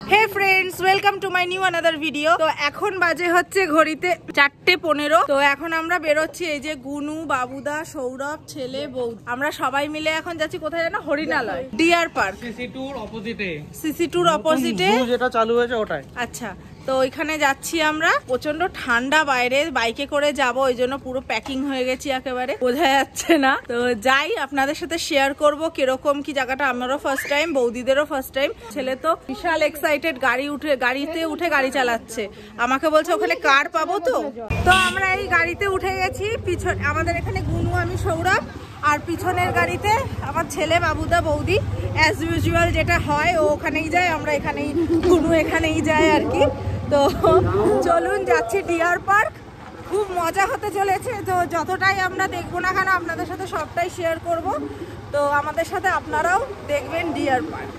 Hey friends, welcome to my new another video. তো এখন বাজে হচ্ছে ঘড়িতে 4:15। তো এখন আমরা বেরোচ্ছি, এই যে গুনু, বাবুদা, সৌরভ, ছেলে, বউ, আমরা সবাই মিলে এখন যাচ্ছি কোথায় জানো? হরিণালয় ডিয়ার পার্ক, সিসি টুর অপোজিটে যেটা চালু হয়েছে ওটাই। আচ্ছা, তো ওইখানে যাচ্ছি আমরা। প্রচন্ড ঠান্ডা বাইরে, বাইকে করে যাব, ওই জন্য পুরো প্যাকিং হয়ে গেছি, একেবারে বোঝা যাচ্ছে না। তো যাই, আপনাদের সাথে শেয়ার করব কিরকম কি জায়গাটা। আমারও ফার্স্ট টাইম, বৌদিদেরও ফার্স্ট টাইম। ছেলে তো বিশাল এক্সাইটেড, গাড়িতে উঠে গাড়ি চালাচ্ছে। আমাকে বলছে ওখানে কার পাবো। তো আমরা এই গাড়িতে উঠে গেছি। পিছনে আমাদের এখানে গুনু, আমি, সৌরভ, আর পিছনের গাড়িতে আমার ছেলে, বাবুদা, বৌদি। অ্যাজ ইউজুয়াল যেটা হয়, ও ওখানেই যায়, আমরা এখানেই, গুনু এখানেই যায় আর কি। তো চলুন, যাচ্ছি ডিয়ার পার্ক। খুব মজা হতে চলেছে। তো যতটাই আমরা দেখবো না কেন, আপনাদের সাথে সবটাই শেয়ার করব। তো আমাদের সাথে আপনারাও দেখবেন ডিয়ার পার্ক।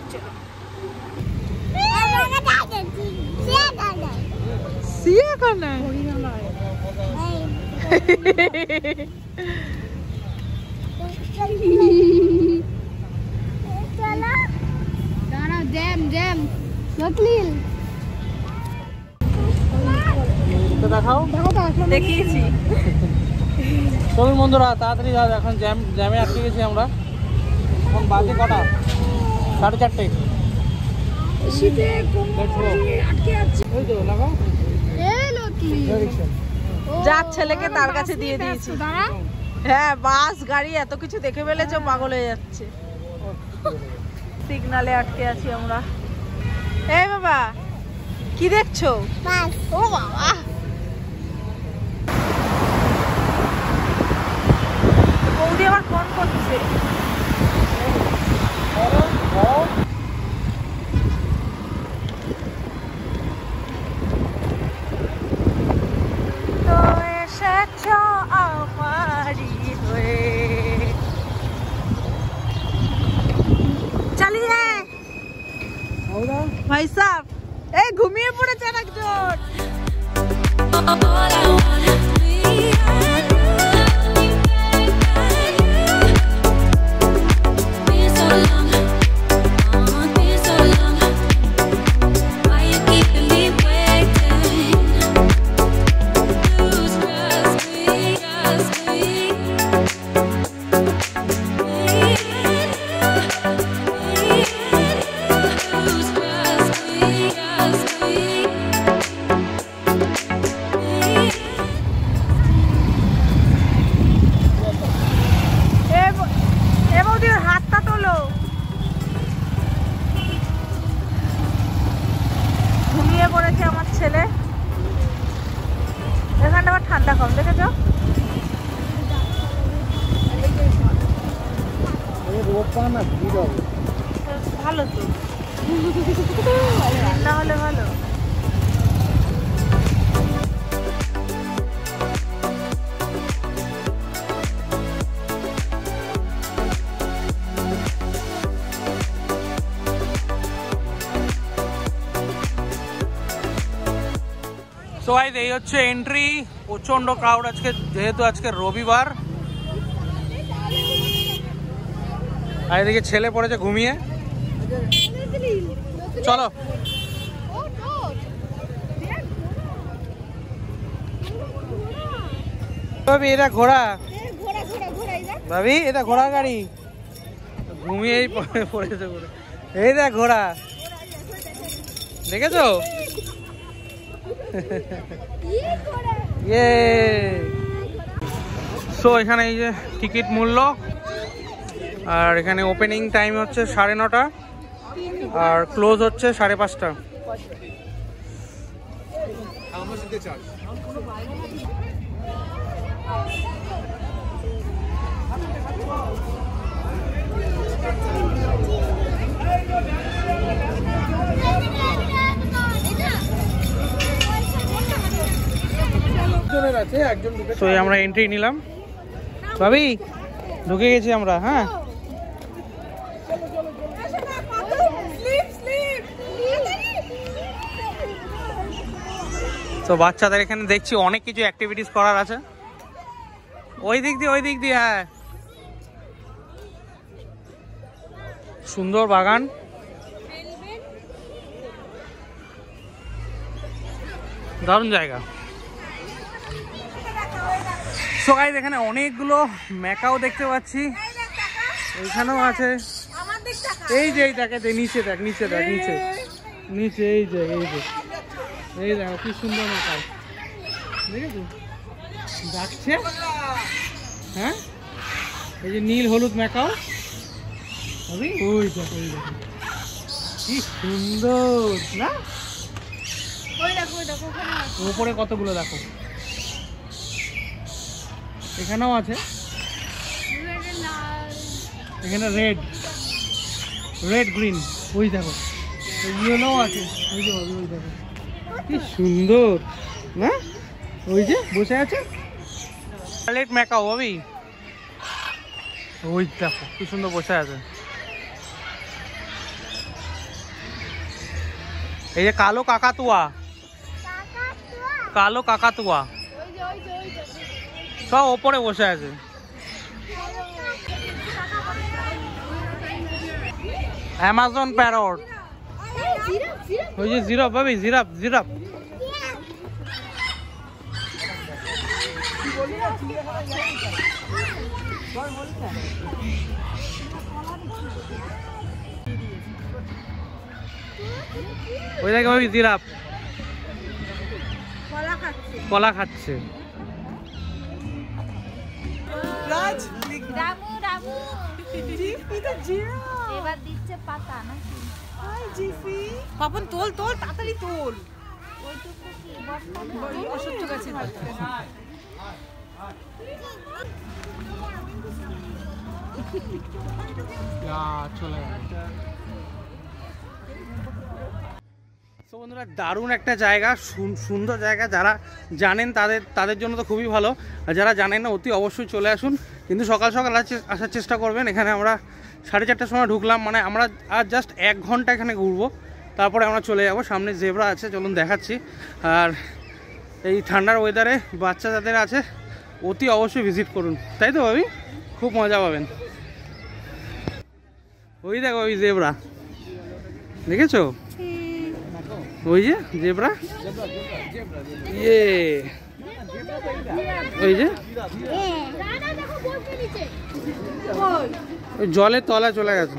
দেখিয়েছি। চলুন বন্ধুরা, তাড়াতাড়ি যাও, এখন জ্যামে আটকে গেছি আমরা। এখন বাজে কটা? 4:30। যার ছেলেকে তার কাছে দিয়ে দিয়েছি। হ্যাঁ, বাস গাড়ি এত কিছু দেখে ফেলেছে, পাগল হয়ে যাচ্ছে। সিগনালে আটকে আছি আমরা। এই বাবা, কি দেখছো? ও বাবা, বৌদি আবার ফোন করছে। তো এসেছ আমারই হয়ে, চালিয়ে ভাই সাহেব। এই ঘুমিয়ে পড়েছেন একজন। পড়েছে আমার ছেলে। এখানটা আবার ঠান্ডা কম, দেখেছ? ভালো তো, ঠান্ডা হলে ভালো। সো গাইস, এই হচ্ছে এন্ট্রি। প্রচন্ড ক্রাউড আজকে, যেহেতু আজকে রবিবার। আর এদিকে ছেলে পড়েছে ঘুমিয়ে। চলো, ভাবি এটা ঘোড়া, ভাবি এটা ঘোড়া গাড়ি। ঘুমিয়েই পড়েছে ঘোড়া। এই দেখ ঘোড়া, দেখেছো? সো এখানে এই যে টিকিট মূল্য, আর এখানে ওপেনিং টাইম হচ্ছে 9:30 আর ক্লোজ হচ্ছে 5:30। তো আমরা এন্ট্রি নিলাম, ভাবি ঢুকে গেছি আমরা। হ্যাঁ, তো বাচ্চাদের এখানে দেখছি অনেক কিছু অ্যাক্টিভিটিস করার আছে। ওই দিক দিয়ে হ্যাঁ, সুন্দর বাগান। দারুণ জায়গা। সো গাইস এখানে অনেকগুলো ম্যাকাও দেখতে পাচ্ছি, এইখানেও আছে। এই যে এই দেখে নিচে দেখ, নিচে দেখ, নিচে নিচে এই যে এই দেখো কি সুন্দর ম্যাকাও, দেখেছো ডাকছে। হ্যাঁ এই যে নীল হলুদ ম্যাকাও, ওই দেখো ওই দেখো কি সুন্দর না, উপরে কতগুলো দেখো, এখানেও আছে, এখানে রেড রেড গ্রিন, ওই দেখো ইয়েলো আছে, ওই যে ওই দেখো কি সুন্দর না, ওই যে বসে আছে রেড ম্যাকাও ভাবি, ওই দেখো কি সুন্দর বসে আছে। এই যে কালো কাকাতুয়া, কালো কাকাতুয়া সব ওপরে বসে আছে। অ্যামাজন প্যারট, ওই যে জিরাফ ভাবি, জিরাফ জিরাফ। ওই দেখো ভাবি জিরাফ কলা খাচ্ছে। এবার দিচ্ছে পাতা নাকি? পাপন তোল তোল তাড়াতাড়ি তোল, ওইটুকু কি বস্তা অসহ্য গাছে চলে গেল। তো বন্ধুরা দারুণ একটা জায়গা, সুন্দর জায়গা, যারা জানেন তাদের জন্য তো খুবই ভালো, আর যারা জানেন না অতি অবশ্যই চলে আসুন, কিন্তু সকাল সকাল আসার চেষ্টা করবেন। এখানে আমরা 4:30টার সময় ঢুকলাম, মানে আমরা আর জাস্ট 1 ঘন্টা এখানে ঘুরবো, তারপরে আমরা চলে যাব। সামনে জেব্রা আছে, চলুন দেখাচ্ছি। আর এই ঠান্ডার ওয়েদারে বাচ্চা যাদের আছে অতি অবশ্যই ভিজিট করুন, তাই তো ভাবি, খুব মজা পাবেন। ওই দেখো ওই জেব্রা, দেখেছো ওই যে জেব্রা, ইয়ে ওই যে ওই জলের তলায় চলে গেছে,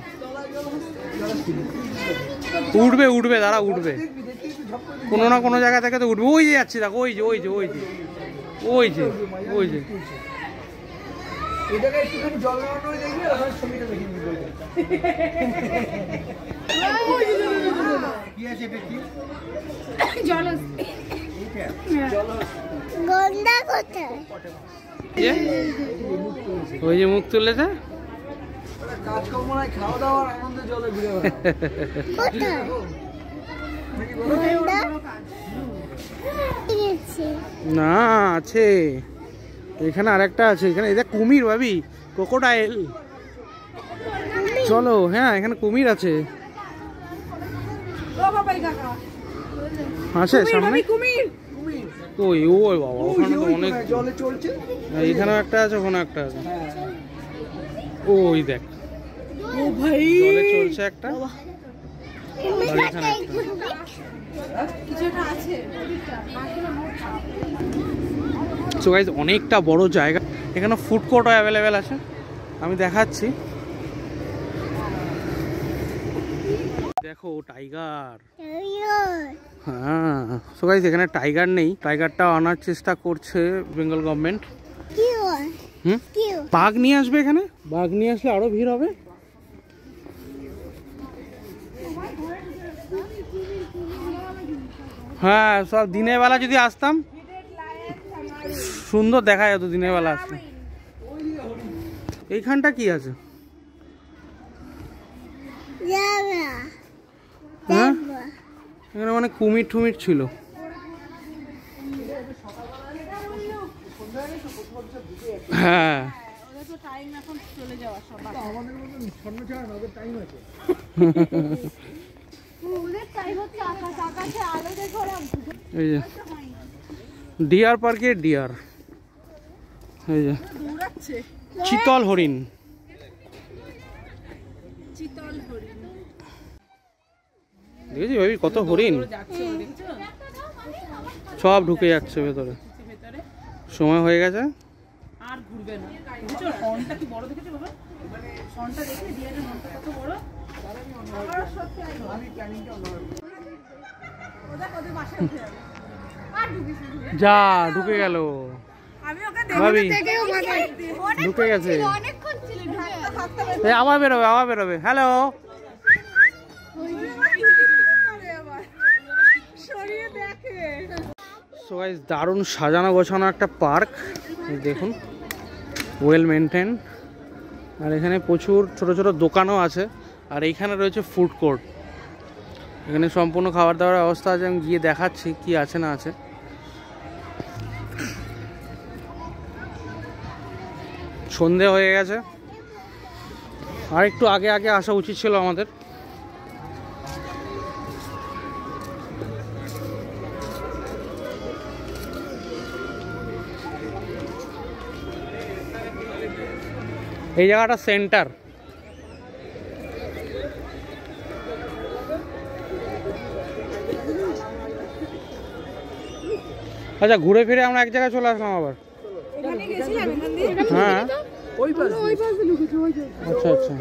উঠবে উঠবে দাঁড়া, উঠবে কোনো না কোনো জায়গা থেকে তো উঠবে। ওই যে যাচ্ছি দেখো, ওই যে ওই যে ওই যে ওই যে ওই যে ওই যে মুখ তুলেছে, না আছে এখানে, আরেকটা আছে এখানে, এটা কুমির ভাবি, ক্রোকোডাইল। চলো, হ্যাঁ এখানে কুমির আছে, আছে সামনে ওই ওই বাবা, ওখানে তো অনেক জলে চলছে, এইখানেও একটা আছে, ওখানে একটা আছে, ওই দেখ ও ভাই জলে চলছে একটা, আর এখানে একটা আছে। সো গাইস অনেকটা বড় জায়গা, এখানে ফুড কোর্টও অ্যাভেলেবেল আছে, আমি দেখাচ্ছি। দেখো টাইগার, হ্যাঁ সো গাইস এখানে টাইগার নেই, টাইগারটা আনার চেষ্টা করছে বেঙ্গল গভর্নমেন্ট। বাঘ নিয়ে আসবে এখানে, বাঘ নিয়ে আসলে আরো ভিড় হবে। হ্যাঁ সব দিনের বেলা যদি আসতাম সুন্দর দেখা যেত, দিনের বেলা আসলে। এইখানটা কি আছে, হ্যাঁ এখানে মানে কুমির টুমির ছিল। হ্যাঁ এই যে ডিয়ার পার্কে ডিয়ার, এই যে চিতল হরিণ, দেখেছি ভাবি কত হরিণ। সব ঢুকে যাচ্ছে ভেতরে। ভেতরে সময় হয়ে গেছে, আর ঘুরবে না। বুঝছো হর্নটা কি বড় দেখেছো বাবা? হর্নটা দেখে দিয়ার হর্নটা কত বড়। যা ঢুকে গেল। আমি ওকে ভাবি ঢুকে গেছে। আবার বেরোবে, আবার বেরোবে। হ্যালো, সো গাইস দারুণ সাজানো গোছানো একটা পার্ক দেখুন, ওয়েল মেনটেন। আর এখানে প্রচুর ছোট ছোট দোকানও আছে। আর এইখানে রয়েছে ফুড কোর্ট, এখানে সম্পূর্ণ খাবার দাবার ব্যবস্থা আছে। আমি গিয়ে দেখাচ্ছি কি আছে না আছে। সন্ধে হয়ে গেছে, আর একটু আগে আগে আসা উচিত ছিল আমাদের। এই জায়গাটা সেন্টার। আচ্ছা, ঘুরে ফিরে আমরা এক জায়গায় চলে আসলাম আবার। হ্যাঁ, আচ্ছা আচ্ছা।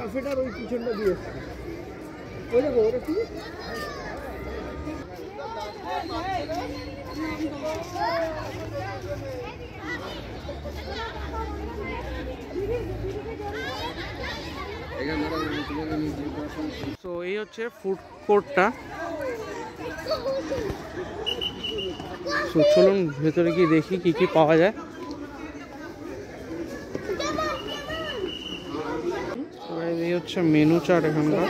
তো এই হচ্ছে ফুড কোর্টটা। তো চলুন ভেতরে গিয়ে দেখি কি কি পাওয়া যায়। এই হচ্ছে মেনু চার্ট এখানকার।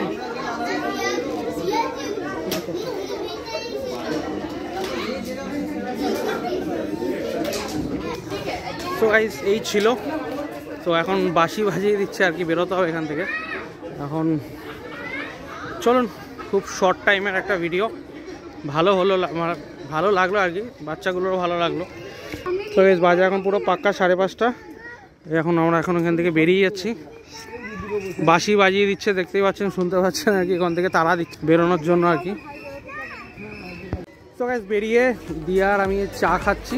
তো গাইস এই ছিল। তো এখন বাঁশি বাজিয়ে দিচ্ছে আর কি, বেরোতে হবে এখান থেকে এখন। চলুন, খুব শর্ট টাইমের একটা ভিডিও, ভালো হলো, আমার ভালো লাগলো আর কি, বাচ্চাগুলোরও ভালো লাগলো। তো বেশ বাজে এখন পুরো পাক্কা 5:30। এখন আমরা এখান থেকে বেরিয়ে যাচ্ছি। বাঁশি বাজিয়ে দিচ্ছে, দেখতেই পাচ্ছেন, শুনতে পাচ্ছেন আর কি, এখান থেকে তারা দিচ্ছে বেরোনোর জন্য আর কি। তো গাইস বেরিয়ে দিয়ার আমি চা খাচ্ছি,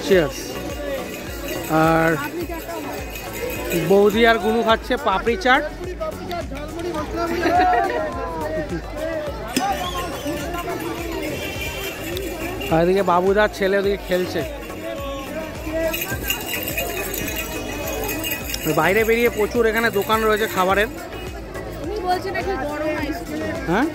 চিয়ার্স। আর বৌদি আর গুনু খাচ্ছে পাপড়ি চাট। আর এদিকে বাবুদার ছেলে ওদিকে খেলছে। বাইরে বেরিয়ে প্রচুর এখানে দোকান রয়েছে খাবারের। হ্যাঁ,